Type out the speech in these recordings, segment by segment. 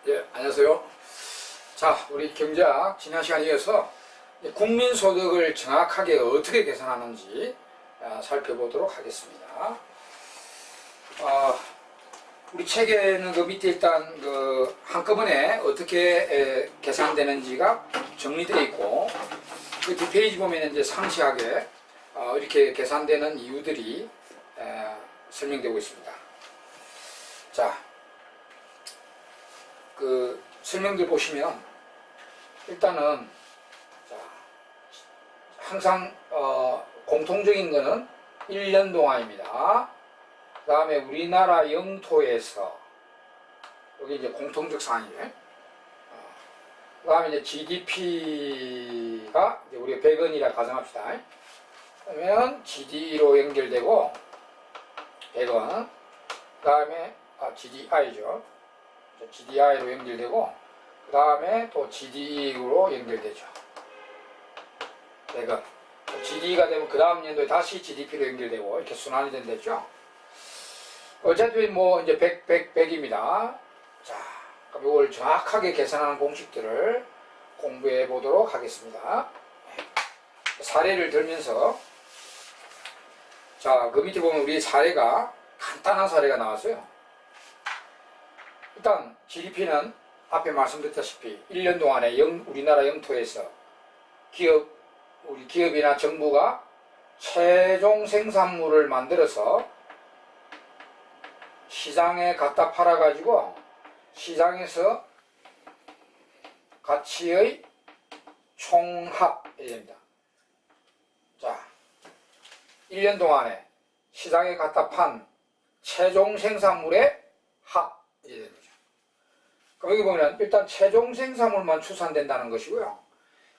예, 안녕하세요. 자, 우리 경제학 지난 시간에 이어서 국민소득을 정확하게 어떻게 계산하는지 살펴보도록 하겠습니다. 우리 책에는 그 밑에 일단 그 한꺼번에 어떻게 계산되는지가 정리되어 있고, 그 뒷페이지 보면 이제 상세하게 이렇게 계산되는 이유들이 설명되고 있습니다. 자, 그 설명들 보시면 일단은 항상 공통적인 거는 1년 동안입니다. 그 다음에 우리나라 영토에서 여기 이제 공통적 사항이에요. 그 다음에 이제 GDP가 이제 우리가 100원이라 가정합시다. 그러면 GD로 연결되고 100원, 그 다음에 GDI죠. GDI로 연결되고 그 다음에 또 GDE로 연결되죠. 100원. GDE가 되면 그 다음 연도에 다시 GDP로 연결되고 이렇게 순환이 된댔죠. 어차피 뭐 이제 100입니다. 자, 그럼 이걸 정확하게 계산하는 공식들을 공부해 보도록 하겠습니다. 사례를 들면서 자, 그 밑에 보면 우리 사례가 간단한 사례가 나왔어요. 일단 GDP는 앞에 말씀드렸다시피 1년 동안에 우리나라 영토에서 우리 기업이나 정부가 최종 생산물을 만들어서 시장에 갖다 팔아가지고 시장에서 가치의 총합이 됩니다. 자, 1년 동안에 시장에 갖다 판 최종 생산물의 합이 됩니다. 그럼 여기 보면 일단 최종 생산물만 추산된다는 것이고요.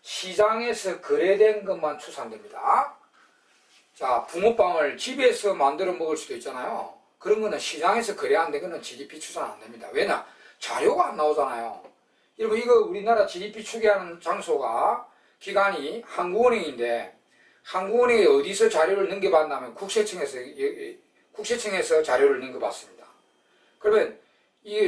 시장에서 거래된 것만 추산됩니다. 자, 붕어빵을 집에서 만들어 먹을 수도 있잖아요. 그런 거는 시장에서 거래 안 된 거는 GDP 추산 안 됩니다. 왜냐? 자료가 안 나오잖아요. 여러분, 이거 우리나라 GDP 추계하는 장소가 기관이 한국은행인데, 한국은행에 어디서 자료를 넘겨봤냐면 국세청에서 자료를 넘겨봤습니다. 그러면 이게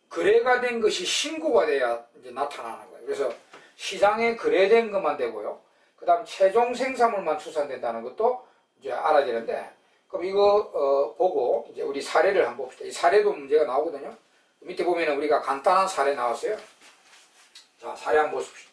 거래가 된 것이 신고가 돼야 이제 나타나는 거예요. 그래서 시장에 거래된 것만 되고요. 그 다음 최종 생산물만 추산된다는 것도 이제 알아야 되는데, 그럼 이거 보고 이제 우리 사례를 한번 봅시다. 이 사례도 문제가 나오거든요. 밑에 보면은 우리가 간단한 사례 나왔어요. 자, 사례 한번 보십시오.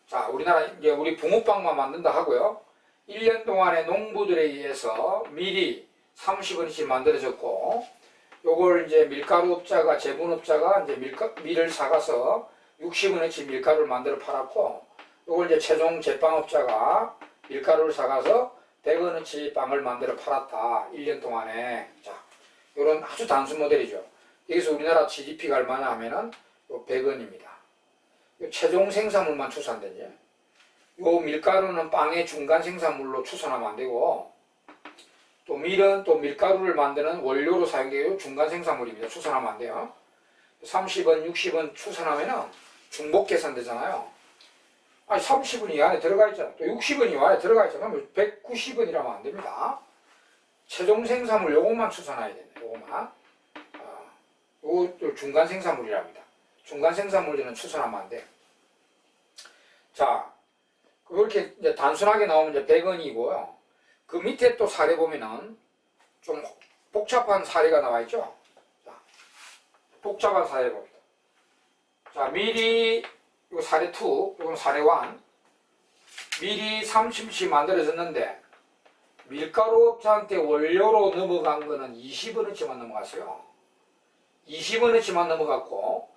자, 우리나라 이제 우리 붕어빵만 만든다 하고요. 1년 동안에 농부들에 의해서 밀이 30원씩 만들어졌고, 요걸 이제 밀가루업자가, 제분업자가 이제 밀을 사가서 60원어치 밀가루를 만들어 팔았고, 요걸 이제 최종 제빵업자가 밀가루를 사가서 100원어치 빵을 만들어 팔았다. 1년 동안에. 자, 요런 아주 단순 모델이죠. 여기서 우리나라 GDP가 얼마냐 하면은 요 100원입니다. 요 최종 생산물만 추산되죠. 요 밀가루는 빵의 중간 생산물로 추산하면 안 되고, 또 밀은 또 밀가루를 만드는 원료로 사용되고 중간 생산물입니다. 추산하면 안 돼요. 30원, 60원 추산하면은 중복 계산되잖아요. 아니 30원 이 안에 들어가 있잖아. 또 60원 이 안에 들어가 있잖아. 190원이라면 안 됩니다. 최종 생산물 요것만 추산해야 됩니다. 요것만. 요것도 중간 생산물이랍니다. 중간 생산물들은 추산하면 안 돼. 자, 그렇게 이제 단순하게 나오면 이제 100원이고요. 그 밑에 또 사례 보면은 좀 복잡한 사례가 나와 있죠. 자, 복잡한 사례 봅니다. 자, 밀이 요 사례 2, 요건 사례 1. 밀이 30씩 만들어졌는데 밀가루업자한테 원료로 넘어간 거는 20원어치만 넘어갔어요. 20원어치만 넘어갔고,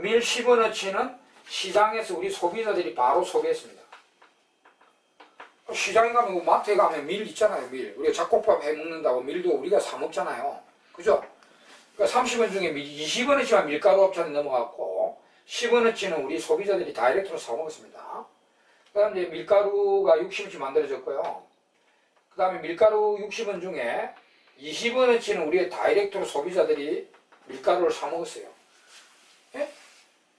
밀 10원어치는 시장에서 우리 소비자들이 바로 소비했습니다. 시장에 가면 마트에 가면 밀 있잖아요. 밀. 우리가 잡곡밥 해 먹는다고 밀도 우리가 사 먹잖아요. 그죠? 그러니까 30원 중에 20원어치만 밀가루업자한테 넘어갔고 10원어치는 우리 소비자들이 다이렉트로 사 먹었습니다. 그 다음에 밀가루가 60원치 만들어졌고요. 그 다음에 밀가루 60원 중에 20원어치는 우리가 다이렉트로 소비자들이 밀가루를 사 먹었어요. 예?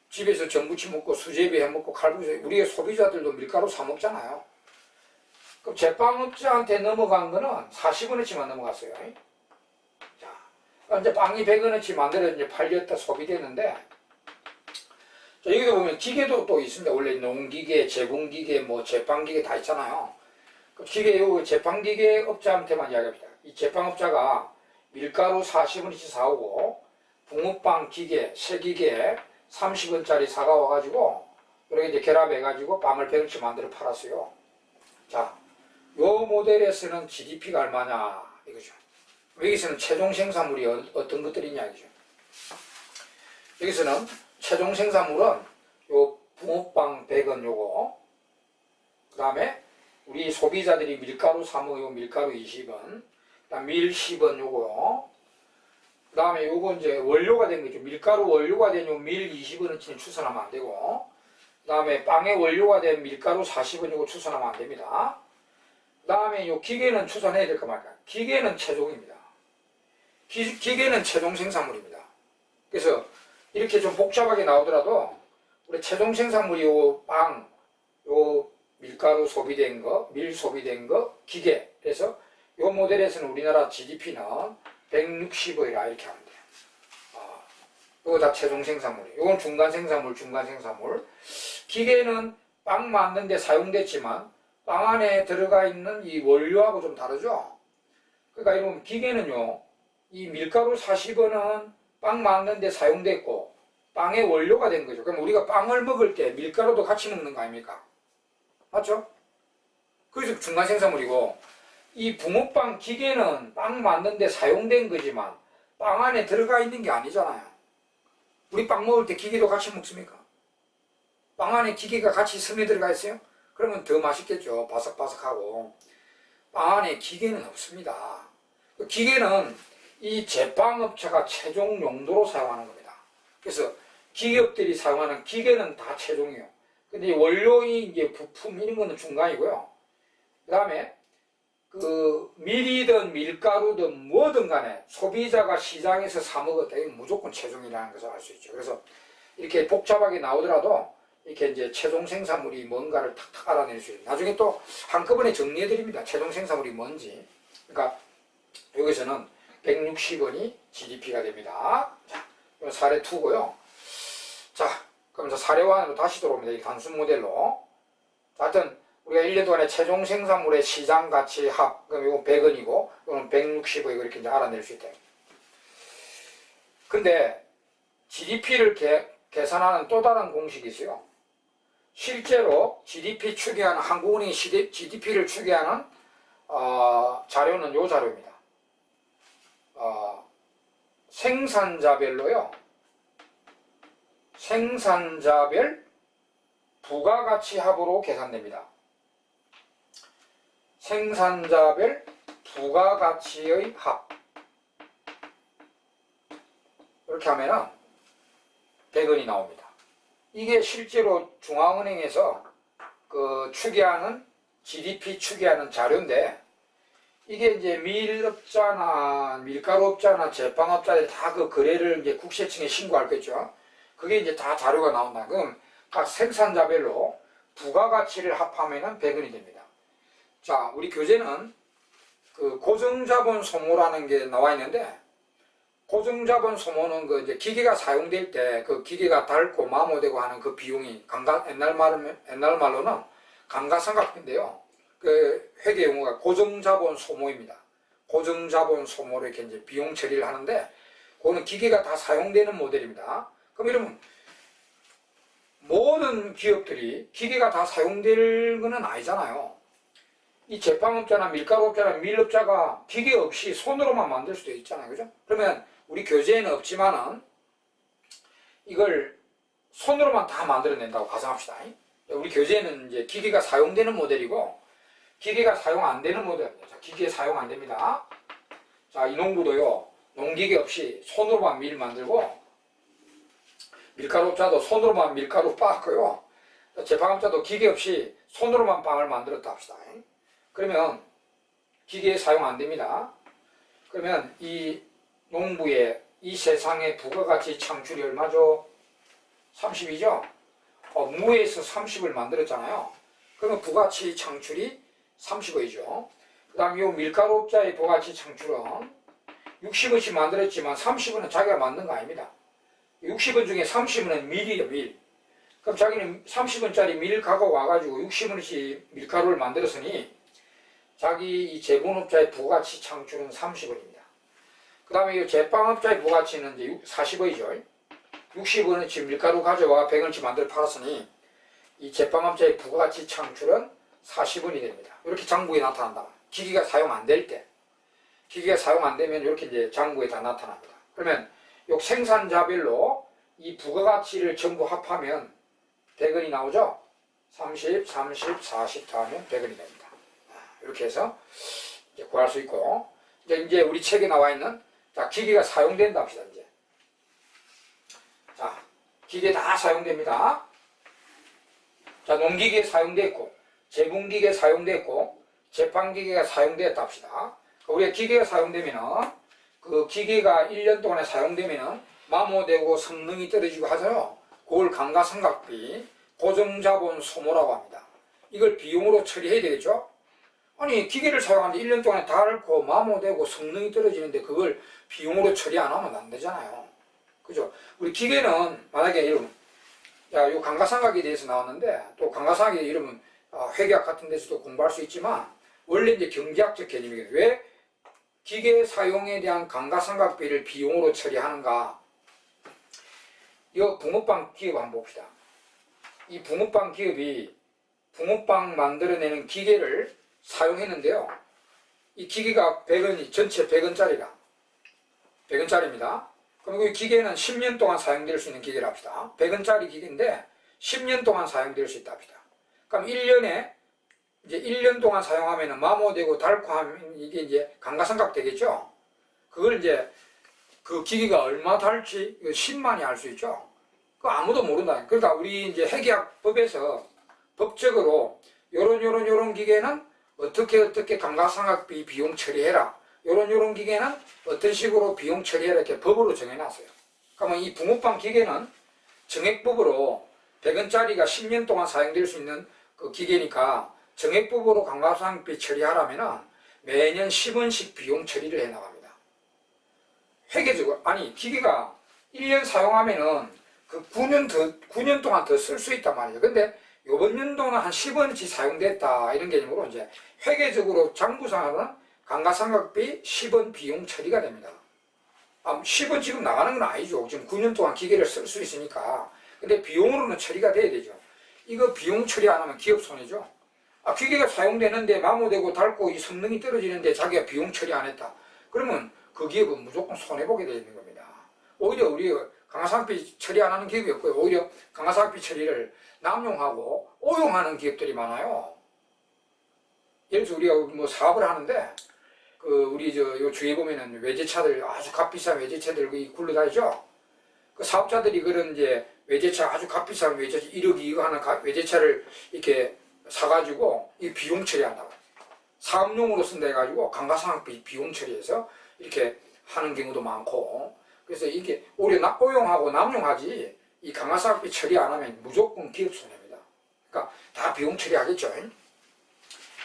집에서 전부치 먹고 수제비 해 먹고 칼국수, 우리의 소비자들도 밀가루 사 먹잖아요. 그럼 제빵업자한테 넘어간 거는 40원어치만 넘어갔어요. 자, 이제 빵이 100원어치 만들어 이제 팔렸다 소비되는데, 자, 여기도 보면 기계도 또 있습니다. 원래 농기계, 제공기계, 뭐 제빵기계 다 있잖아요. 그 기계, 요 제빵기계 업자한테만 이야기합니다. 이 제빵업자가 밀가루 40원어치 사오고 붕어빵 기계, 세기계 30원짜리 사가 와가지고 이렇게 이제 결합해가지고 빵을 100원치 만들어 팔았어요. 자, 요 모델에 서는 GDP가 얼마냐 이거죠. 여기서는 최종 생산물이 어떤 것들이냐 이거죠. 여기서는 최종 생산물은 요 붕어빵 100원 요거, 그 다음에 우리 소비자들이 밀가루 사 먹어요. 밀가루 20원, 그다음 밀 10원 요거, 그 다음에 요거 이제 원료가 된 거죠. 밀가루 원료가 된 요 밀 20원어치는 추산하면 안 되고, 그 다음에 빵의 원료가 된 밀가루 40원 요거 추산하면 안 됩니다. 그 다음에 요 기계는 추산해야 될까 말까. 기계는 최종입니다. 기계는 최종 생산물입니다. 그래서 이렇게 좀 복잡하게 나오더라도 우리 최종 생산물이 요 빵, 요 밀가루 소비된 거, 밀 소비된 거, 기계. 그래서 요 모델에서는 우리나라 GDP는 160억이라 이렇게 하면 돼요. 이거 다 최종 생산물이에요. 이건 중간 생산물, 중간 생산물. 기계는 빵 만드는데 사용됐지만 빵 안에 들어가 있는 이 원료하고 좀 다르죠. 그러니까 이런 기계는요, 이 밀가루 40원은 빵 만드는데 사용됐고 빵의 원료가 된 거죠. 그럼 우리가 빵을 먹을 때 밀가루도 같이 먹는 거 아닙니까? 맞죠? 그래서 중간 생산물이고, 이 붕어빵 기계는 빵 만드는데 사용된 거지만 빵 안에 들어가 있는 게 아니잖아요. 우리 빵 먹을 때 기계도 같이 먹습니까? 빵 안에 기계가 같이 스며 들어가 있어요? 그러면 더 맛있겠죠. 바삭바삭하고. 빵 안에 기계는 없습니다. 기계는 이 제빵업체가 최종 용도로 사용하는 겁니다. 그래서 기업들이 사용하는 기계는 다 최종이에요. 근데 원료인 이제 부품 이런 거는 중간이고요. 그 다음에 그 밀이든 밀가루든 뭐든 간에 소비자가 시장에서 사 먹었다. 이건 무조건 최종이라는 것을 알 수 있죠. 그래서 이렇게 복잡하게 나오더라도 이렇게 이제 최종 생산물이 뭔가를 탁탁 알아낼 수 있어요. 나중에 또 한꺼번에 정리해 드립니다. 최종 생산물이 뭔지. 그러니까 여기서는 160원이 GDP가 됩니다. 자, 이건 사례 2고요. 자, 그럼 사례 1으로 다시 들어옵니다. 이 단순 모델로. 하여튼 우리가 1년 동안에 최종 생산물의 시장 가치 합, 그럼 이건 100원이고 이건 160원 이렇게 이제 알아낼 수 있다. 근데 GDP를 계산하는 또 다른 공식이 있어요. 실제로 GDP 추계하는, 한국은행이 GDP를 추계하는 자료는 이 자료입니다. 생산자별로요. 생산자별 부가가치 합으로 계산됩니다. 생산자별 부가가치의 합. 이렇게 하면은 100원이 나옵니다. 이게 실제로 중앙은행에서 그 추계하는 GDP 추계하는 자료인데, 이게 이제 밀업자나 밀가루업자나 제빵업자들 다 그 거래를 이제 국세청에 신고할겠죠. 그게 이제 다 자료가 나온다. 그럼 각 생산자별로 부가가치를 합하면은 100원이 됩니다. 자, 우리 교재는 그 고정자본 소모라는 게 나와 있는데, 고정자본 소모는 그 이제 기계가 사용될 때 그 기계가 닳고 마모되고 하는 그 비용이 옛날 말로는 감가상각비인데요. 그 회계 용어가 고정자본 소모입니다. 고정자본 소모로 이렇게 이제 비용 처리를 하는데, 그거는 기계가 다 사용되는 모델입니다. 그럼 이러면 모든 기업들이 기계가 다 사용될 거는 아니잖아요. 이 제빵업자나 밀가루업자나 밀업자가 기계 없이 손으로만 만들 수도 있잖아요. 그죠? 그러면 우리 교재에는 없지만은 이걸 손으로만 다 만들어낸다고 가정합시다. 우리 교재에는 이제 기계가 사용되는 모델이고 기계가 사용 안 되는 모델입니다. 자, 기계 사용 안 됩니다. 자, 이 농부도요, 농기계 없이 손으로만 밀 만들고, 밀가루업자도 손으로만 밀가루 빻고요, 제빵업자도 기계 없이 손으로만 빵을 만들었다 합시다. 그러면 기계 사용 안 됩니다. 그러면 이 농부의 이 세상의 부가가치 창출이 얼마죠? 30이죠? 무에서 30을 만들었잖아요. 그러면 부가가치 창출이 30원이죠. 그 다음 이 밀가루업자의 부가가치 창출은 60원씩 만들었지만 30원은 자기가 만든 거 아닙니다. 60원 중에 30원은 밀이에요, 밀. 그럼 자기는 30원짜리 밀 갖고 와가지고 60원씩 밀가루를 만들었으니 자기 이 제분업자의 부가치 창출은 30원입니다. 그 다음에 이 제빵업자의 부가치는 이제 40원이죠. 60원어치 밀가루 가져와 100원치 만들어 팔았으니 이 제빵업자의 부가치 창출은 40원이 됩니다. 이렇게 장부에 나타난다. 기기가 사용 안 될 때. 기기가 사용 안 되면 이렇게 이제 장부에 다 나타납니다. 그러면 요 생산자별로 이 부가가치를 전부 합하면 100원이 나오죠? 30, 30, 40 더하면 100원이 됩니다. 이렇게 해서 이제 구할 수 있고, 이제 우리 책에 나와 있는, 자, 기계가 사용된다 합시다, 이제. 자, 기계 다 사용됩니다. 자, 농기계 사용됐고, 제분기계 사용됐고, 제빵기계가 사용됐다 합시다. 우리가 기계가 사용되면은, 그 기계가 1년 동안에 사용되면은, 마모되고 성능이 떨어지고 하잖아요. 그걸 감가상각비, 고정자본 소모라고 합니다. 이걸 비용으로 처리해야 되겠죠? 아니, 기계를 사용하는데 1년 동안에 닳고 마모되고 성능이 떨어지는데 그걸 비용으로 처리 안 하면 안 되잖아요. 그죠? 우리 기계는 만약에 여러분, 자, 요 감가상각에 대해서 나왔는데, 또 감가상각에 이러면 회계학 같은 데서도 공부할 수 있지만, 원래 이제 경제학적 개념이거든요. 왜 기계 사용에 대한 감가상각비를 비용으로 처리하는가? 이거 붕어빵 기업 한번 봅시다. 이 붕어빵 기업이 붕어빵 만들어내는 기계를 사용했는데요. 이 기계가 100원이, 전체 100원짜리라. 100원짜리입니다. 그리고 이 기계는 10년 동안 사용될 수 있는 기계라 합시다. 100원짜리 기계인데 10년 동안 사용될 수 있다 합시다. 그럼 1년에 이제 1년 동안 사용하면 마모되고 닳고 하면 이게 이제 감가상각 되겠죠? 그걸 이제 그 기계가 얼마 닳지 10만이 알 수 있죠? 그거 아무도 모른다. 그러니까 우리 이제 회계학법에서 법적으로 요런 기계는 어떻게 감가상각비 비용 처리해라. 요런 기계는 어떤 식으로 비용 처리해라 이렇게 법으로 정해놨어요. 그러면 이 붕어빵 기계는 정액법으로 100원짜리가 10년 동안 사용될 수 있는 그 기계니까 정액법으로 감가상각비 처리하라면은 매년 10원씩 비용 처리를 해 나갑니다. 회계적으로, 아니, 기계가 1년 사용하면은 그 9년 동안 더 쓸 수 있단 말이죠. 근데 요번 연도는 한 10원치 사용됐다. 이런 개념으로 이제 회계적으로 장부상으로는 감가상각비 10원 비용 처리가 됩니다. 10원 지금 나가는 건 아니죠. 지금 9년 동안 기계를 쓸 수 있으니까. 근데 비용으로는 처리가 돼야 되죠. 이거 비용 처리 안 하면 기업 손해죠. 기계가 사용되는데 마모되고 닳고 이 성능이 떨어지는데 자기가 비용 처리 안 했다. 그러면 그 기업은 무조건 손해보게 되어 있는 겁니다. 오히려 우리 감가상각비 처리 안 하는 기업이 없고요. 오히려 감가상각비 처리를 남용하고 오용하는 기업들이 많아요. 예를 들어서 우리가 뭐 사업을 하는데 우리 요 주위에 보면은 외제차들, 아주 값비싼 외제차들 굴러다니죠. 그 사업자들이 그런 이제 외제차, 아주 값비싼 외제차 1억 2억 하는 외제차를 이렇게 사가지고 이 비용 처리한다고. 사업용으로 쓴다 해가지고 감가상각비 비용 처리해서 이렇게 하는 경우도 많고, 그래서 이게 오히려 오용하고 남용하지 이 감가상각비 처리 안 하면 무조건 기업 손해입니다. 그러니까 다 비용 처리하겠죠.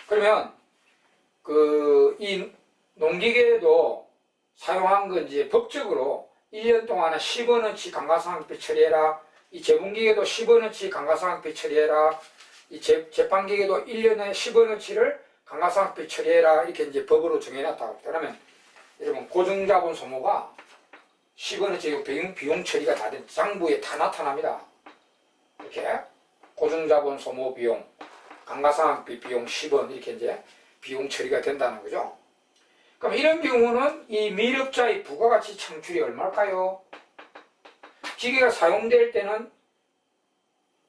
그러면 이 농기계에도 사용한 건 이제 법적으로 1년 동안에 10원어치 감가상각비 처리해라. 이 제분기계도 10원어치 감가상각비 처리해라. 이 제빵기계도 1년에 10원어치를 감가상각비 처리해라. 이렇게 이제 법으로 정해놨다고 합니다. 그러면 여러분 고정자본 소모가 10원어치 비용 처리가 다 된 장부에 다 나타납니다. 이렇게 고정자본 소모 비용, 감가상각비 비용 10원 이렇게 이제 비용 처리가 된다는 거죠. 그럼 이런 경우는 이 밀업자의 부가가치 창출이 얼마일까요? 기계가 사용될 때는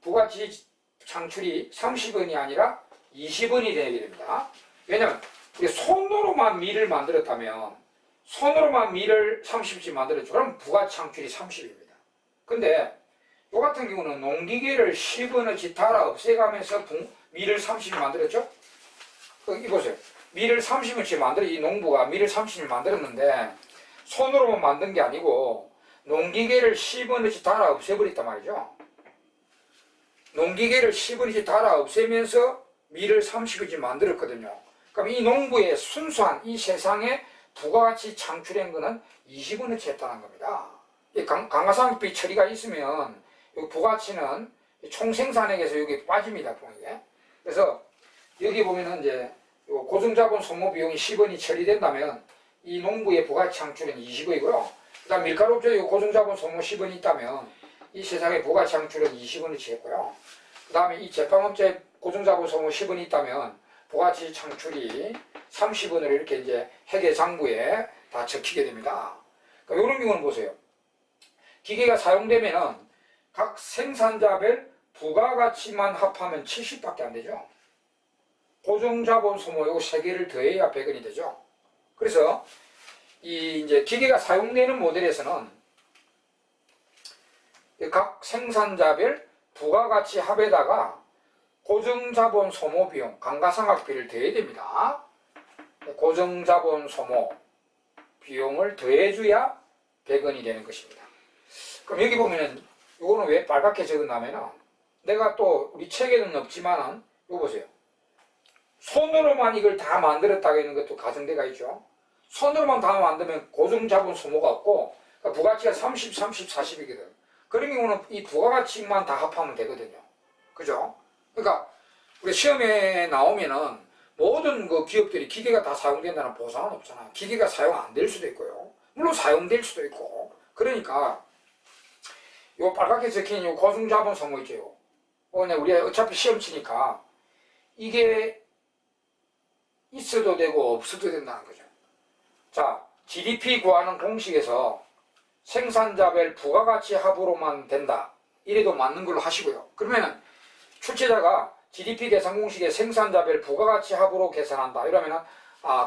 부가가치 창출이 30원이 아니라 20원이 되게 됩니다. 왜냐하면 우리 손으로만 밀을 만들었다면 손으로만 밀을 30씩 만들었죠. 그럼 부가가치 창출이 30입니다. 근데 이 같은 경우는 농기계를 10원어치 달아 없애가면서 밀을 30을 만들었죠. 이 보세요. 밀을 30원치 이 농부가 밀을 30을 만들었는데 손으로만 만든 게 아니고 농기계를 10원어치 달아 없애버렸단 말이죠. 농기계를 10원어치 달아 없애면서 밀을 30원치 만들었거든요. 그럼 이 농부의 순수한 이 세상의 부가가치 창출한 거는 20원어치 했다는 겁니다. 이 강가상각비 처리가 있으면 이 부가치는 총생산액에서 여기 빠집니다. 이게. 그래서 여기 보면은 이제 고정자본 소모 비용이 10원이 처리된다면 이 농부의 부가가치 창출은 20원이고요. 그 다음 밀가루업체에 고정자본 소모 10원이 있다면 이 세상의 부가가치 창출은 20원어치 했고요. 그 다음에 이 제빵업체에 고정자본 소모 10원이 있다면 부가가치 창출이 30원으로 이렇게 이제 회계장부에 다 적히게 됩니다. 그러니까 이런 경우는 보세요. 기계가 사용되면은 각 생산자별 부가가치만 합하면 70밖에 안 되죠. 고정자본 소모 요거 3개를 더해야 100원이 되죠. 그래서 이 이제 기계가 사용되는 모델에서는 각 생산자별 부가가치 합에다가 고정자본 소모 비용, 감가상각비를 더해야 됩니다. 고정자본 소모 비용을 더해줘야 100원이 되는 것입니다. 그럼 여기 보면은 이거는 왜 빨갛게 적었냐면은 내가 또 우리 책에는 없지만은 이거 보세요. 손으로만 이걸 다 만들었다고 하는 것도 가정대가 있죠. 손으로만 다 만들면 고정자본 소모가 없고 그러니까 부가가치가 30, 30, 40이거든. 그런 경우는 이 부가가치만 다 합하면 되거든요. 그죠? 그러니까 우리 시험에 나오면은 모든 그 기업들이 기계가 다 사용된다는 보장은 없잖아요. 기계가 사용 안 될 수도 있고요. 물론 사용될 수도 있고. 그러니까 요 빨갛게 적힌 요 고정자본 소모 있죠. 우리 어차피 시험 치니까 이게 있어도 되고 없어도 된다는 거죠. 자, GDP 구하는 공식에서 생산자별 부가가치 합으로만 된다. 이래도 맞는 걸로 하시고요. 그러면은 출제자가 GDP 계산 공식에 생산자별 부가가치 합으로 계산한다. 이러면은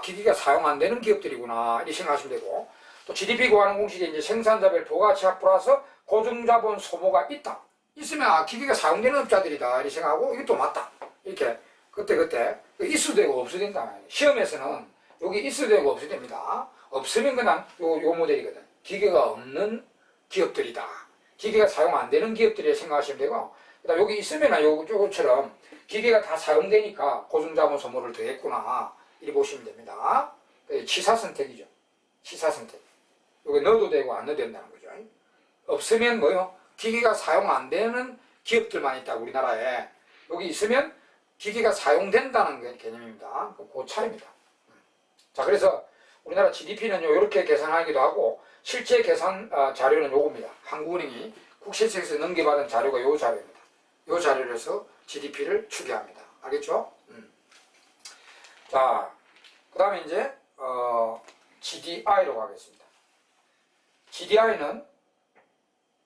기계가 사용 안 되는 기업들이구나. 이렇게 생각하시면 되고 또 GDP 구하는 공식에 이제 생산자별 부가가치 합 플러스 고정자본 소모가 있다. 있으면 기계가 사용되는 업자들이다. 이렇게 생각하고 이것도 맞다. 이렇게 그때 있어도 되고 없어도 된다. 시험에서는 여기 있어도 되고 없어도 됩니다. 없으면 그냥 요 모델이거든. 기계가 없는 기업들이다. 기계가 사용 안 되는 기업들이라 생각하시면 되고 그다음 여기 있으면 요거처럼 기계가 다 사용되니까 고정자본 소모를 더했구나. 이렇게 보시면 됩니다. 치사 선택이죠. 치사 선택. 여기 넣어도 되고 안 넣어도 된다는 거죠. 없으면 뭐요? 기계가 사용 안 되는 기업들만 있다. 우리나라에. 여기 있으면 기계가 사용된다는 개념입니다. 그 차이입니다. 자, 그래서 우리나라 GDP는요, 이렇게 계산하기도 하고, 실제 계산 자료는 요겁니다. 한국은행이 국세청에서 넘겨받은 자료가 요 자료입니다. 요 자료를 해서 GDP를 추계합니다. 알겠죠? 자, 그 다음에 이제, GDI로 가겠습니다. GDI는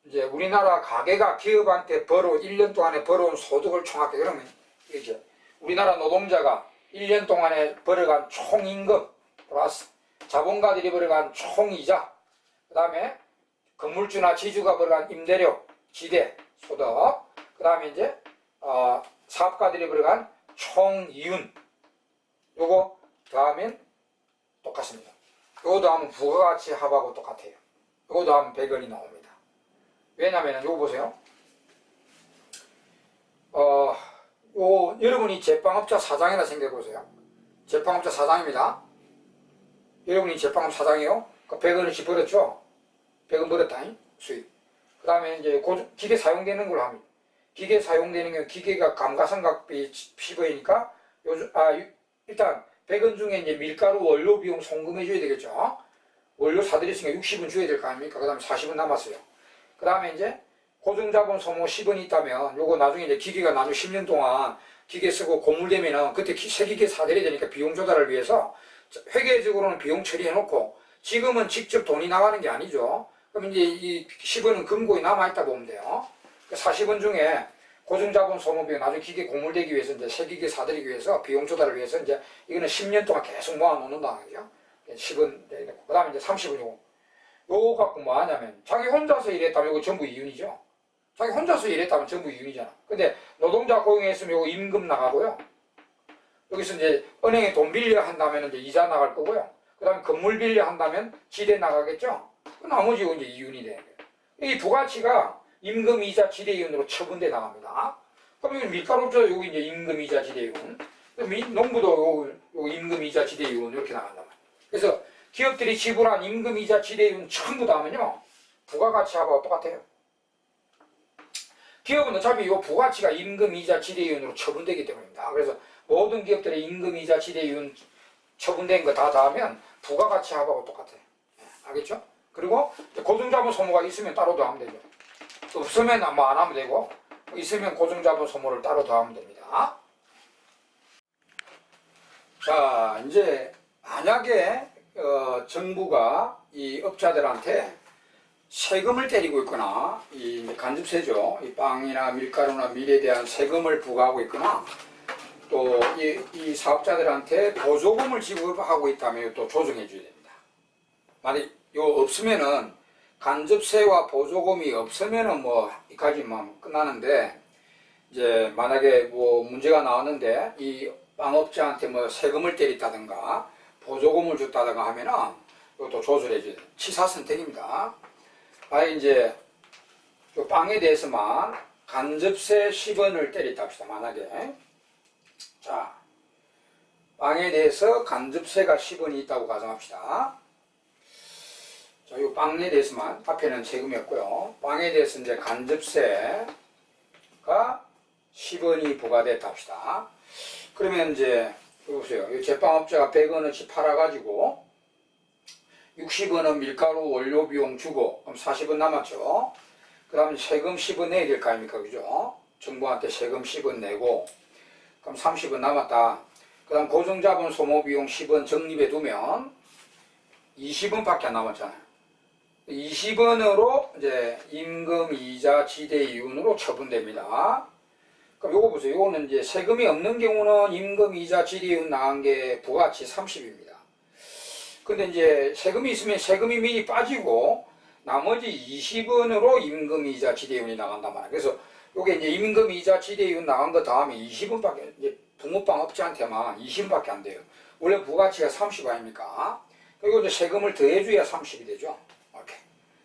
이제 우리나라 가게가 기업한테 1년 동안에 벌어온 소득을 총합해. 그러면 이제 우리나라 노동자가 1년 동안에 벌어간 총임금 플러스 자본가들이 벌어간 총이자 그 다음에 건물주나 지주가 벌어간 임대료, 지대, 소득 그 다음에 이제 사업가들이 벌어간 총이윤 요거 더하면 똑같습니다. 요거 더하면 부가가치 합하고 똑같아요. 요거 더하면 100원이 나옵니다. 왜냐면 요거 보세요. 여러분이 제빵업자 사장이라 생각해보세요. 제빵업자 사장입니다. 여러분이 제빵업 사장이요. 그 100원어치 벌었죠. 100원 벌었다. 수익. 그 다음에 이제 기계 사용되는 걸로 합니다. 기계 사용되는 게 기계가 감가상각비 10원이니까 일단 100원 중에 이제 밀가루 원료 비용 송금해 줘야 되겠죠. 원료 사드렸으니까 60원 줘야 될 거 아닙니까? 그 다음에 40원 남았어요. 그 다음에 이제 고정자본 소모 10원이 있다면 요거 나중에 이제 기계가 나중에 10년 동안 기계 쓰고 고물되면은 그때 새 기계 사드려야 되니까 비용 조달을 위해서 회계적으로는 비용 처리해 놓고 지금은 직접 돈이 나가는 게 아니죠. 그럼 이제 이 10원은 금고에 남아있다 보면 돼요. 40원 중에 고정자본 소모 비용 나중에 기계 고물되기 위해서 이제 새 기계 사드리기 위해서 비용 조달을 위해서 이제 이거는 10년 동안 계속 모아 놓는다는 거죠. 10원 그 다음에 이제 30원이고 요거 갖고 뭐 하냐면 자기 혼자서 일했다면 이거 전부 이윤이죠. 자기 혼자서 일했다면 전부 이윤이잖아. 근데 노동자 고용했으면 요거 임금 나가고요. 여기서 이제 은행에 돈 빌려 한다면 이제 이자 나갈 거고요. 그 다음에 건물 빌려 한다면 지대 나가겠죠. 나머지 이제 이윤이 되는 거예요. 이 부가치가 임금 이자 지대 이윤으로 처분돼 나갑니다. 그럼 여기 밀가루업자 여기 이제 임금 이자 지대 이윤, 농부도 요 임금 이자 지대 이윤 이렇게 나간단 말이에요. 그래서 기업들이 지불한 임금이자 지대이윤 전부 다 하면요, 부가가치하고 똑같아요. 기업은 어차피 이 부가치가 임금이자 지대이윤으로 처분되기 때문입니다. 그래서 모든 기업들의 임금이자 지대이윤 처분된 거 다 더하면 부가가치하고 똑같아요. 알겠죠? 그리고 고정자본 소모가 있으면 따로 더하면 되죠. 없으면 뭐 안 하면 되고, 있으면 고정자본 소모를 따로 더하면 됩니다. 자, 이제 만약에 정부가 이 업자들한테 세금을 때리고 있거나, 이 간접세죠. 이 빵이나 밀가루나 밀에 대한 세금을 부과하고 있거나, 또 이 사업자들한테 보조금을 지급하고 있다면 또 조정해 줘야 됩니다. 만약 이거 없으면은, 간접세와 보조금이 없으면은 뭐 이까지만 끝나는데, 이제 만약에 뭐 문제가 나왔는데 이 빵업자한테 뭐 세금을 때렸다든가 보조금을 줬다든가 하면은 이것도 조절해 줘야 돼요. 치사 선택입니다. 만약 이제 요 빵에 대해서만 간접세 10원을 때렸다 합시다. 만약에, 자, 빵에 대해서 간접세가 10원이 있다고 가정합시다. 자, 요 빵에 대해서만, 앞에는 세금이 없고요. 빵에 대해서 이제 간접세가 10원이 부과됐다 합시다. 그러면 이제 보세요. 이 제빵업자가 100원어치 팔아가지고 60원은 밀가루 원료 비용 주고, 그럼 40원 남았죠. 그 다음에 세금 10원 내야 될 거 아닙니까? 그죠? 정부한테 세금 10원 내고, 그럼 30원 남았다. 그 다음 고정자본 소모 비용 10원 적립해 두면 20원밖에 안 남았잖아요. 20원으로 이제 임금, 이자, 지대이윤으로 처분됩니다. 그럼 요거 보세요. 요거는 이제 세금이 없는 경우는 임금, 이자, 지대이윤 나간 게 부가가치 30입니다. 근데 이제 세금이 있으면 세금이 미리 빠지고 나머지 20원으로 임금, 이자, 지대이윤이 나간단 말이에요. 그래서 요게 이제 임금, 이자, 지대이윤 나간 거 다음에 20원밖에, 이제 붕어빵 업자한테만 20원밖에 안 돼요. 원래 부가가치가 30 아닙니까? 그리고 이제 세금을 더해줘야 30이 되죠. 이렇게.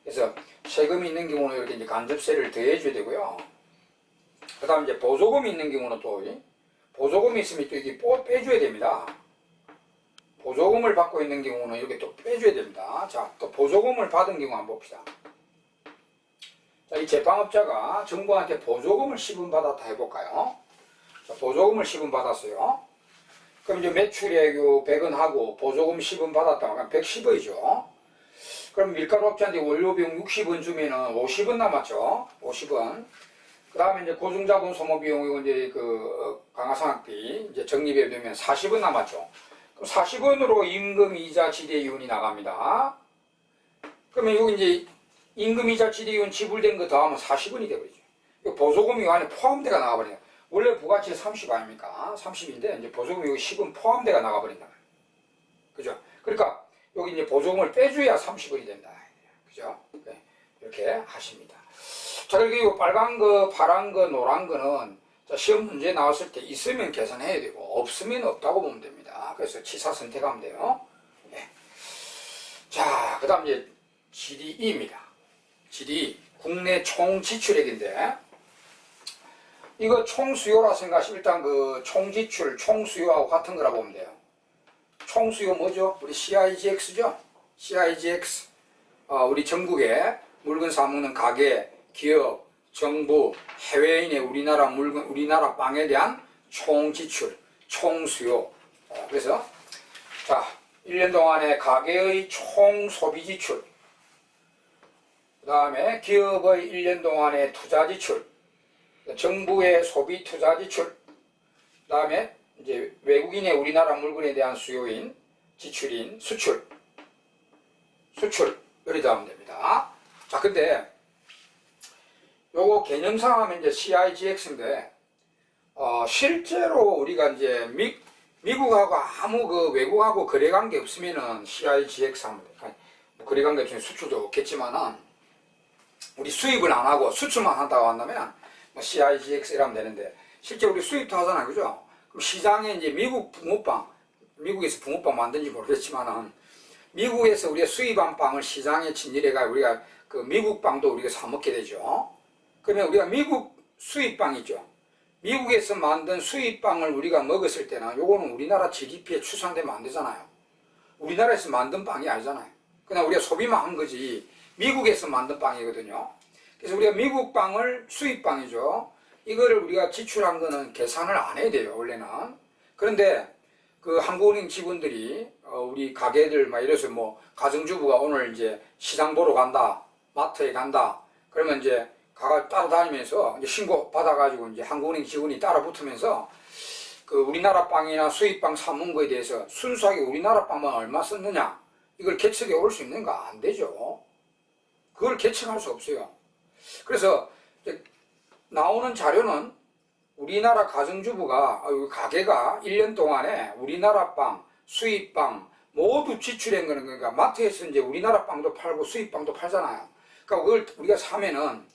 그래서 세금이 있는 경우는 이렇게 이제 간접세를 더해줘야 되고요. 그 다음 이제 보조금이 있는 경우는 또, 보조금이 있으면 또 이게 빼줘야 됩니다. 보조금을 받고 있는 경우는 이렇게 또 빼줘야 됩니다. 자, 또 보조금을 받은 경우 한번 봅시다. 자, 이 제빵업자가 정부한테 보조금을 10원 받았다 해볼까요? 자, 보조금을 10원 받았어요. 그럼 이제 매출액 100원 하고 보조금 10원 받았다 하면 110원이죠. 그럼 밀가루업자한테 원료비용 60원 주면은 50원 남았죠. 50원. 그 다음에 이제 고정자본 소모비용, 이제 그 강화상학비 이제 적립해 두면 40원 남았죠. 그럼 40원으로 임금, 이자, 지대이윤이 나갑니다. 그러면 여기 이제 임금, 이자, 지대이윤 지불된 거 더하면 40원이 돼버리죠. 보조금이 안에 포함돼가 나가버려요. 원래 부가치 30 아닙니까? 30인데 이제 보조금이 여기 10원 포함돼가 나가버린다. 그죠? 그러니까 여기 이제 보조금을 빼줘야 30원이 된다. 그죠? 네. 이렇게 하십니다. 자, 그리고 빨간 거, 파란 거, 노란 거는 시험 문제 나왔을 때 있으면 계산해야 되고 없으면 없다고 보면 됩니다. 그래서 치사 선택하면 돼요. 네. 자, 그 다음 이제 GDE입니다. GDE, 국내 총 지출액인데, 이거 총수요라 생각하시면 일단 그 총지출, 총수요하고 같은 거라 보면 돼요. 총수요 뭐죠? 우리 CIGX죠? CIGX. 우리 전국에 물건 사먹는 가게, 기업, 정부, 해외인의 우리나라 물건, 우리나라 빵에 대한 총지출, 총수요. 그래서 자, 1년 동안의 가계의 총소비지출, 그 다음에 기업의 1년 동안의 투자지출, 정부의 소비투자지출, 그 다음에 이제 외국인의 우리나라 물건에 대한 수요인, 지출인, 수출, 이렇게 하면 됩니다. 자, 근데 요거 개념상 하면 이제 CIGX인데, 실제로 우리가 이제 미국하고 아무 그 외국하고 거래관계 없으면은 CIGX 하면 돼. 뭐 거래관계 없으면 수출도 없겠지만은, 우리 수입을 안 하고 수출만 한다고 한다면, 뭐 CIGX 이라면 되는데, 실제 우리 수입도 하잖아요. 그죠? 그럼 시장에 이제 미국 붕어빵, 미국에서 붕어빵 만든지 모르겠지만은, 미국에서 우리가 수입한 빵을 시장에 진열해가 우리가 그 미국 빵도 우리가 사 먹게 되죠. 그러면 우리가 미국 수입빵이죠. 미국에서 만든 수입빵을 우리가 먹었을 때는 요거는 우리나라 GDP에 추산되면 안 되잖아요. 우리나라에서 만든 빵이 아니잖아요. 그냥 우리가 소비만 한 거지 미국에서 만든 빵이거든요. 그래서 우리가 미국 빵을 수입빵이죠. 이거를 우리가 지출한 거는 계산을 안 해야 돼요, 원래는. 그런데 그 한국은행 직원들이 우리 가게들 막 이래서 뭐 가정주부가 오늘 이제 시장 보러 간다, 마트에 간다. 그러면 이제 따라다니면서 이제 신고 받아가지고 이제 한국은행 직원이 따라 붙으면서 그 우리나라 빵이나 수입빵 사먹은 거에 대해서 순수하게 우리나라 빵만 얼마 썼느냐 이걸 계측해 올 수 있는가? 안 되죠. 그걸 계측할 수 없어요. 그래서 나오는 자료는 우리나라 가정주부가 가게가 1년 동안에 우리나라 빵, 수입빵 모두 지출한 거는 그러니까 마트에서 이제 우리나라 빵도 팔고 수입빵도 팔잖아요. 그러니까 그걸 우리가 사면은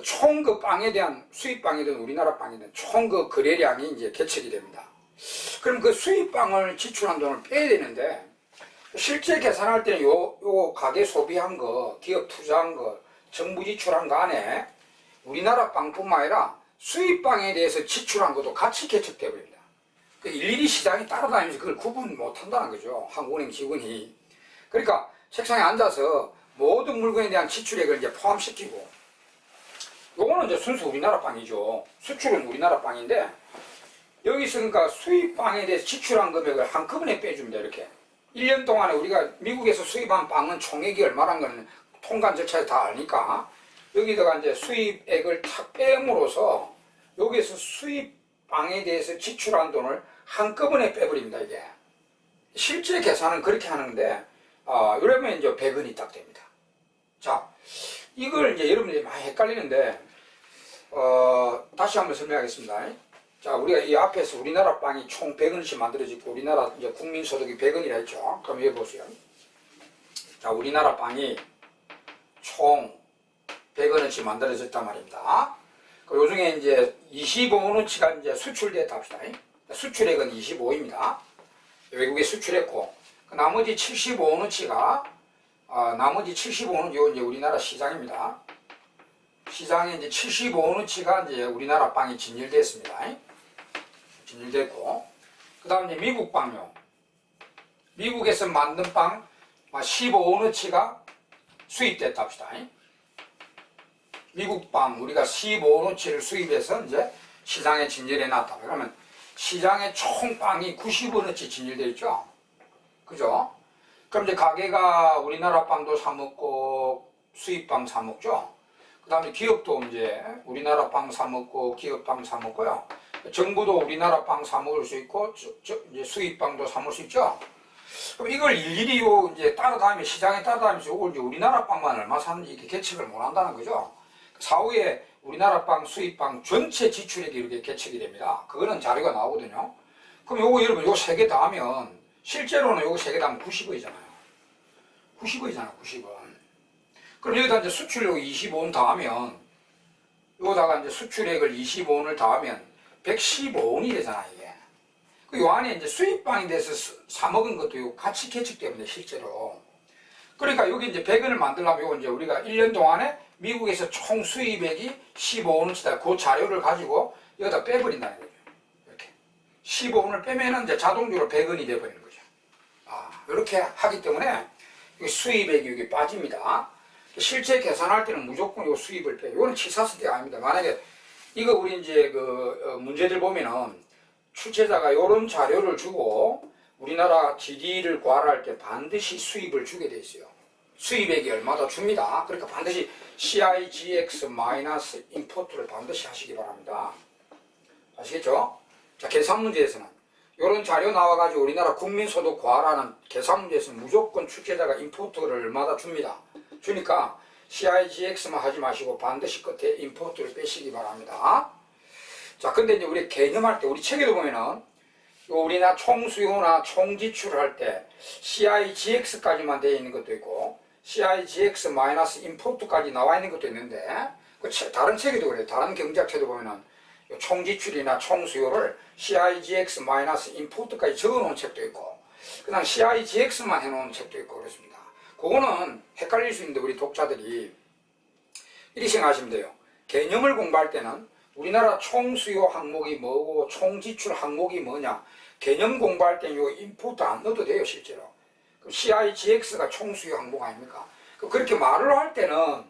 총 그 빵에 대한 수입빵이든 우리나라 빵이든 총 그 거래량이 이제 계측이 됩니다. 그럼 그 수입빵을 지출한 돈을 빼야 되는데 실제 계산할 때는 요 가게 소비한 거, 기업 투자한 거, 정부 지출한 거 안에 우리나라 빵뿐만 아니라 수입빵에 대해서 지출한 것도 같이 계측돼 버립니다. 일일이 시장에 따라다니면서 그걸 구분 못 한다는 거죠. 한국은행 직원이. 그러니까 책상에 앉아서 모든 물건에 대한 지출액을 이제 포함시키고 요거는 이제 순수 우리나라 빵이죠. 수출은 우리나라 빵인데 여기서 그러니까 수입빵에 대해서 지출한 금액을 한꺼번에 빼줍니다. 이렇게 1년 동안에 우리가 미국에서 수입한 빵은 총액이 얼마란 거는 통관 절차에 다 아니까 여기다가 이제 수입액을 탁 빼므로써 여기에서 수입빵에 대해서 지출한 돈을 한꺼번에 빼버립니다. 이게 실제 계산은 그렇게 하는데 이러면 이제 100원이 딱 됩니다. 자, 이걸 이제 여러분들이 많이 헷갈리는데 다시 한번 설명하겠습니다. 자, 우리가 이 앞에서 우리나라 빵이 총 100원씩 만들어지고 우리나라 이제 국민소득이 100원이라 했죠. 그럼 여기 보세요. 자, 우리나라 빵이 총 100원어치 만들어졌단 말입니다. 요 중에 이제 25원어치가 이제 수출됐다 합시다. 수출액은 25입니다. 외국에 수출했고, 나머지 75원어치가, 나머지 75원은 이제 우리나라 시장입니다. 시장에 이제 75원어치가 이제 우리나라 빵이 진열됐습니다. 진열됐고, 그 다음 이제 미국 빵요. 미국에서 만든 빵 15원어치가 수입됐다 합시다. 미국 빵 우리가 15원어치를 수입해서 이제 시장에 진열해 놨다. 그러면 시장에 총 빵이 90원어치 진열되어 있죠. 그죠? 그럼 이제 가게가 우리나라 빵도 사 먹고 수입빵 사 먹죠. 그 다음에 기업도 이제 우리나라 빵 사 먹고 기업빵 사 먹고요. 정부도 우리나라 빵 사 먹을 수 있고 이제 수입빵도 사 먹을 수 있죠. 그럼 이걸 일일이 이제 따라다니면서 시장에 따라다니면서 이걸 이제 우리나라 빵만 얼마 사는지 이렇게 계측을 못 한다는 거죠. 사후에 우리나라 빵, 수입빵 전체 지출액이 이렇게 계측이 됩니다. 그거는 자료가 나오거든요. 그럼 요거 여러분 요거 3개 다 하면 실제로는 요거 3개 다 하면 90원이잖아요. 90원이잖아요. 90원. 그럼 여기다 이제 수출액 25원 다 하면 요거다가 이제 수출액을 25원을 다 하면 115원이 되잖아요. 이게. 요 안에 이제 수입빵에 대해서 사 먹은 것도 요 같이 계측되는데 실제로. 그러니까 여기 이제 100원을 만들려면 요거 이제 우리가 1년 동안에 미국에서 총 수입액이 15원어치다. 그 자료를 가지고 여기다 빼버린다는 거죠. 이렇게. 15원을 빼면은 이제 자동적으로 100원이 돼버리는 거죠. 이렇게 하기 때문에 수입액이 여기 빠집니다. 실제 계산할 때는 무조건 요 수입을 빼요. 이거는 치사스대가 아닙니다. 만약에 이거 우리 이제 문제들 보면은 출제자가 이런 자료를 주고 우리나라 GD를 구하할 때 반드시 수입을 주게 돼 있어요. 수입액이 얼마다 줍니다. 그러니까 반드시 CIGX 마이너스 임포트를 반드시 하시기 바랍니다. 아시겠죠? 자, 계산 문제에서는 이런 자료 나와가지고 우리나라 국민소득 구하라는 계산 문제에서는 무조건 출제자가 임포트를 얼마다 줍니다. 주니까 CIGX만 하지 마시고 반드시 끝에 임포트를 빼시기 바랍니다. 자, 근데 이제 우리 개념할 때 우리 책에도 보면은 우리나라 총수요나 총지출을 할 때 CIGX까지만 되어 있는 것도 있고 CIGX 마이너스 임포트까지 나와 있는 것도 있는데 다른 책에도 그래요. 다른 경제학책도 보면은 총지출이나 총수요를 CIGX 마이너스 임포트까지 적어 놓은 책도 있고 그냥 CIGX만 해 놓은 책도 있고 그렇습니다. 그거는 헷갈릴 수 있는데 우리 독자들이 이렇게 생각하시면 돼요. 개념을 공부할 때는 우리나라 총수요 항목이 뭐고 총지출 항목이 뭐냐 개념 공부할 때는 요 인풋 안 넣어도 돼요. 실제로 CIGX가 총수요 항목 아닙니까? 그렇게 말을 할 때는,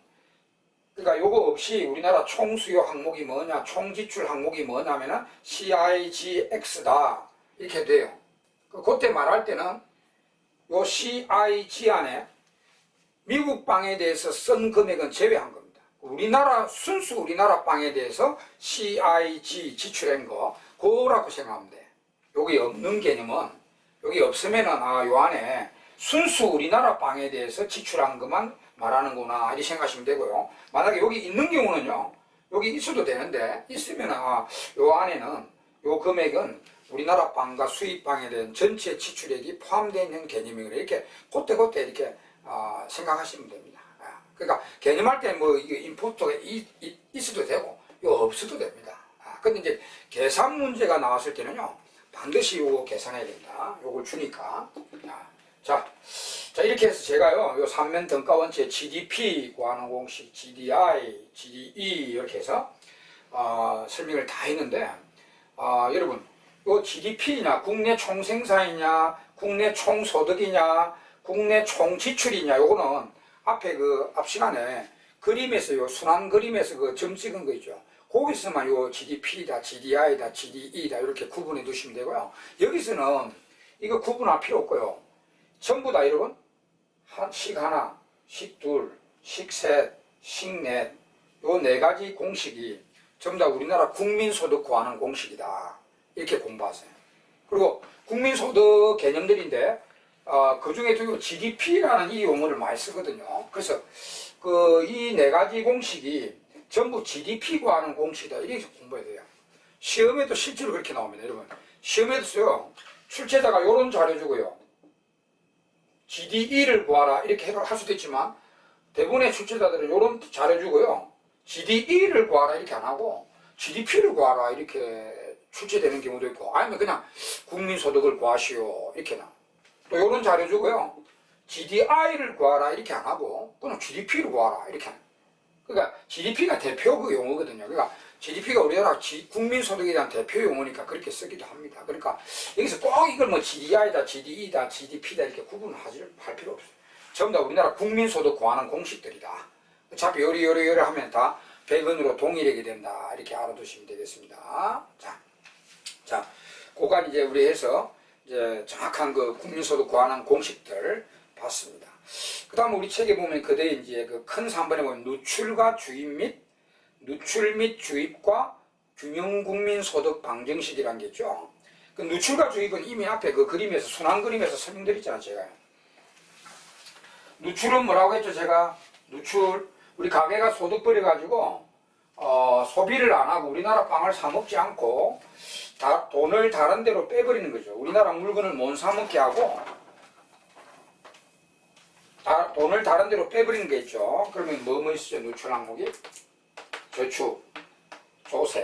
그러니까 요거 없이 우리나라 총수요 항목이 뭐냐, 총지출 항목이 뭐냐면은 CIGX다 이렇게 돼요. 그때 말할 때는 요 CIG 안에 미국 빵에 대해서 쓴 금액은 제외한 겁니다. 순수 우리나라 빵에 대해서 CIG 지출한 거, 그거라고 생각하면 돼. 여기 없는 개념은, 여기 없으면은, 요 안에 순수 우리나라 빵에 대해서 지출한 것만 말하는구나, 이렇게 생각하시면 되고요. 만약에 여기 있는 경우는요, 여기 있어도 되는데, 있으면은, 요 안에는, 요 금액은 우리나라 빵과 수입빵에 대한 전체 지출액이 포함되어 있는 개념이거든요. 이렇게, 그때 이렇게, 생각하시면 됩니다. 그러니까, 개념할 때 뭐, 이게 임포트가 있어도 되고, 이거 없어도 됩니다. 근데 이제, 계산 문제가 나왔을 때는요, 반드시 요거 계산해야 된다. 요걸 주니까. 자, 이렇게 해서 제가요, 요 삼면 등가원칙 GDP 구하는 공식, GDI, GDE 이렇게 해서 설명을 다 했는데, 여러분, 요 GDP냐, 국내 총생산이냐, 국내 총소득이냐, 국내 총지출이냐, 요거는 앞 시간에 그림에서 요 순환 그림에서 그 점 찍은 거 있죠. 거기서만 요 GDP다, GDI다, GDE다 이렇게 구분해 두시면 되고요. 여기서는 이거 구분할 필요 없고요. 전부 다 여러분, 식 하나, 식 둘, 식 셋, 식 넷, 요 네 가지 공식이 전부 다 우리나라 국민소득 구하는 공식이다. 이렇게 공부하세요. 그리고 국민소득 개념들인데, 그 중에도 GDP라는 이 용어를 많이 쓰거든요. 그래서 이 네 가지 공식이 전부 GDP 구하는 공식이다. 이렇게 공부해야 돼요. 시험에도 실제로 그렇게 나옵니다. 여러분, 시험에도요, 출제자가 요런 자료 주고요, GDE를 구하라 이렇게 할 수도 있지만, 대부분의 출제자들은 요런 자료 주고요, GDE를 구하라 이렇게 안 하고 GDP를 구하라 이렇게 출제되는 경우도 있고, 아니면 그냥 국민소득을 구하시오 이렇게 나. 또 요런 자료 주고요, GDI를 구하라 이렇게 안 하고 그냥 GDP를 구하라 이렇게 하는. 그러니까 GDP가 대표 그 용어거든요. 그러니까 GDP가 우리나라 국민소득에 대한 대표 용어니까 그렇게 쓰기도 합니다. 그러니까 여기서 꼭 이걸 뭐 GDI다, GDE다, GDP다 이렇게 구분할 필요 없어요. 전부 다 우리나라 국민소득 구하는 공식들이다. 어차피 요리 하면 다 100원으로 동일하게 된다. 이렇게 알아두시면 되겠습니다. 자, 그간 이제 우리 해서 이제 정확한 그 국민소득 구하는 공식들 봤습니다. 그 다음 우리 책에 보면 그대 이제 그 큰 3번에 보면 누출 및 주입과 균형 국민소득 방정식이라는 게 있죠. 그 누출과 주입은 이미 앞에 그 그림에서, 순환 그림에서 설명드렸잖아요, 제가. 누출은 뭐라고 했죠, 제가? 누출, 우리 가게가 소득 벌여가지고, 소비를 안 하고 우리나라 빵을 사먹지 않고, 돈을 다른 데로 빼버리는 거죠. 우리나라 물건을 못 사먹게 하고, 돈을 다른 데로 빼버리는 게 있죠. 그러면 뭐 있었죠? 누출 항목이? 저축, 조세,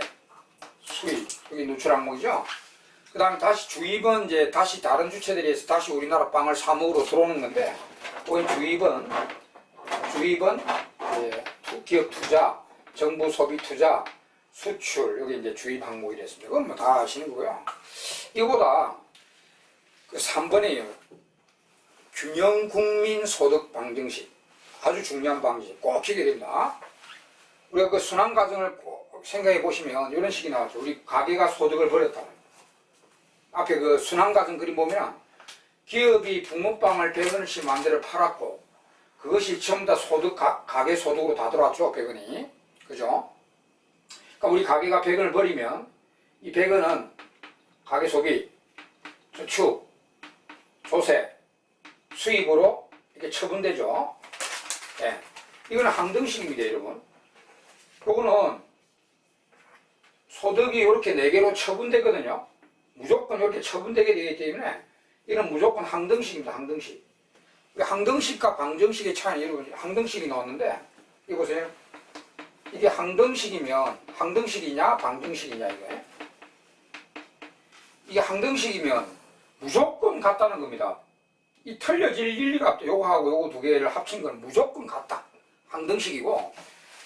수입. 여기 누출 항목이죠. 그 다음에 다시 주입은 이제 다시 다른 주체들에 의해서 다시 우리나라 빵을 사먹으러 들어오는 건데, 거기 주입은 이제 기업 투자, 정부 소비 투자, 수출, 여기 이제 주입 항목이 됐습니다. 그건 뭐 다 아시는 거고요. 이거보다 그 3번에요. 균형 국민 소득 방정식. 아주 중요한 방정식. 꼭 기억해야 됩니다. 우리가 그 순환 과정을 꼭 생각해 보시면 이런 식이 나왔죠. 우리 가게가 소득을 벌였다. 앞에 그 순환 과정 그림 보면 기업이 붕어빵을 100원씩 만들어 팔았고, 그것이 전부 다 가게 소득으로 다 들어왔죠. 100원이. 그죠? 그러니까 우리 가게가 100원을 벌이면 이 100원은 가게 소비, 저축, 조세, 수입으로 이렇게 처분되죠. 예. 이거는 항등식입니다, 여러분. 요거는 소득이 이렇게 4개로 처분되거든요. 무조건 이렇게 처분되게 되기 때문에 이건 무조건 항등식입니다, 항등식. 항등식과 방정식의 차이는 여러분, 항등식이 나왔는데, 이거 보세요. 이게 항등식이면, 항등식이냐, 방정식이냐, 이게. 이게 항등식이면 무조건 같다는 겁니다. 이 틀려질 일리가 없죠. 요거하고 요거 두 개를 합친 건 무조건 같다. 항등식이고,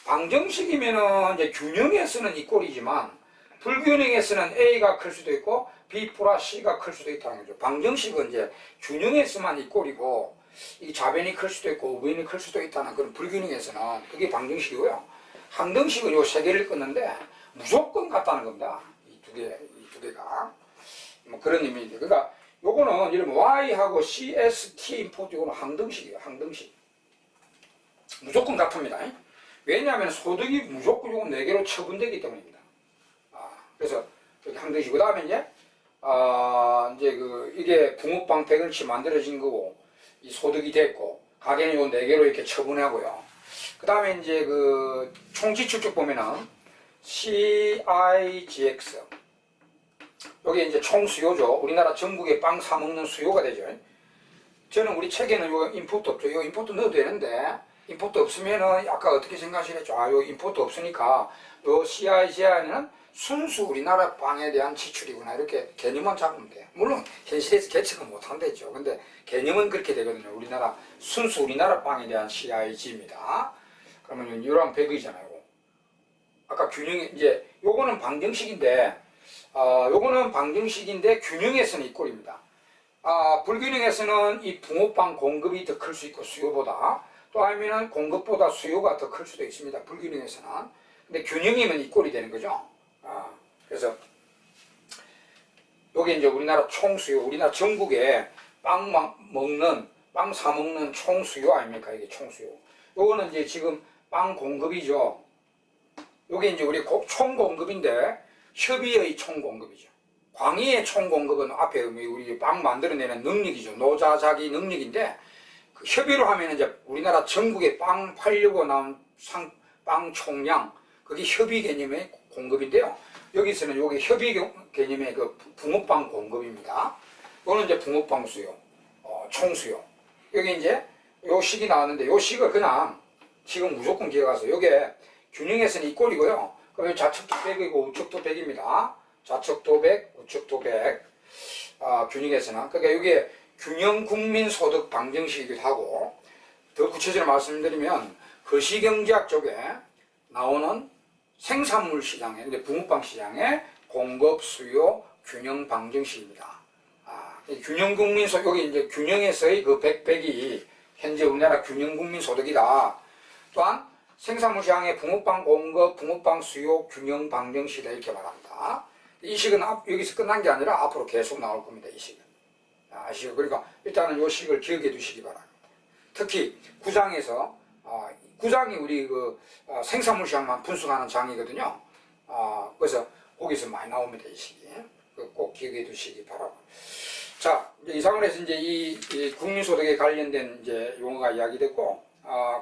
방정식이면은 이제 균형에 쓰는 이 꼴이지만, 불균형에서는 A가 클 수도 있고 B 플러스 C가 클 수도 있다는 거죠. 방정식은 이제 균형에서만 이 꼴이고 이 좌변이 클 수도 있고 우변이 클 수도 있다는 그런 불균형에서는 그게 방정식이고요. 항등식은 요 세 개를 끊는데 무조건 같다는 겁니다. 이 두 개가 뭐 그런 의미인데, 그러니까 요거는 이런 Y하고 CST 인풋 이거는 항등식이에요. 항등식 무조건 같습니다. 왜냐하면 소득이 무조건 요거 4개로 처분되기 때문입니다. 그래서 이렇게 항등식. 그 다음에 이제 이게 붕어빵 100원치 만들어진 거고 이 소득이 됐고 가게는 요 4개로 이렇게 처분하고요. 그 다음에 이제 그 총지출 쪽 보면은 CIGX 여기 이제 총수요죠. 우리나라 전국에 빵 사먹는 수요가 되죠. 저는 우리 책에는 요 인풋도 없죠. 요 인풋도 넣어도 되는데 인풋도 없으면은 아까 어떻게 생각하시겠죠? 요 인풋도 없으니까 요 CIGI는 순수 우리나라 빵에 대한 지출이구나 이렇게 개념만 잡으면 돼요. 물론 현실에서 계측은 못한댔죠. 근데 개념은 그렇게 되거든요. 순수 우리나라 빵에 대한 CIG입니다. 그러면 이랑 100이잖아요. 아까 균형이 이제 요거는 방정식인데 요거는 방정식인데 균형에서는 이 꼴입니다. 불균형에서는 이 붕어빵 공급이 더 클 수 있고 수요보다 또 아니면은 공급보다 수요가 더 클 수도 있습니다. 불균형에서는. 근데 균형이면 이 꼴이 되는 거죠. 그래서 요게 이제 우리나라 총수요, 우리나라 전국에 빵 사 먹는 총수요 아닙니까? 이게 총수요. 요거는 이제 지금 빵 공급이죠. 요게 이제 우리 총공급인데 협의의 총공급이죠. 광의의 총공급은 앞에 우리 빵 만들어내는 능력이죠. 노자자기 능력인데 그 협의로 하면 이제 우리나라 전국에 빵 팔려고 나온 빵 총량 그게 협의 개념의 공급인데요. 여기서는 요게 협의 개념의 그 붕어빵 공급입니다. 이거는 이제 붕어빵 수요, 총수요. 여기 이제 요 식이 나왔는데 요 식을 그냥 지금 무조건 기억하세요. 요게 균형에서는 이 꼴이고요. 그럼 좌측도 100이고 우측도 100입니다. 좌측도 100, 우측도 100. 균형에서는. 그러니까 이게 균형 국민소득 방정식이기도 하고, 더 구체적으로 말씀드리면 거시경제학 쪽에 나오는 생산물 시장에, 이제 붕어빵 시장의 공급 수요 균형 방정식입니다. 균형 국민소득, 여기 이제 균형에서의 그 100이 현재 우리나라 균형 국민소득이다. 또한 생산물 시장의 붕어빵 공급, 붕어빵 수요 균형 방정식이다 이렇게 말합니다. 이 식은 여기서 끝난 게 아니라 앞으로 계속 나올 겁니다. 이 식은. 아시죠? 그러니까 일단은 이 식을 기억해 두시기 바랍니다. 특히 9장에서 9장이 우리 그 생산물 시장만 분석하는 장이거든요. 그래서 거기서 많이 나옵니다. 이 식이. 꼭 기억해 두시기 바라고. 자, 이상으로 해서 이제 이 국민소득에 관련된 이제 용어가 이야기됐고,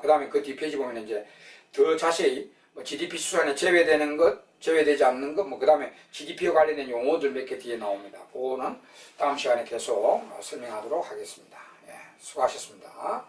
그 다음에 그 뒷페이지 보면 이제 더 자세히 GDP 수산에 제외되는 것, 제외되지 않는 것, 그 다음에 GDP와 관련된 용어들 몇 개 뒤에 나옵니다. 그거는 다음 시간에 계속 설명하도록 하겠습니다. 예, 수고하셨습니다.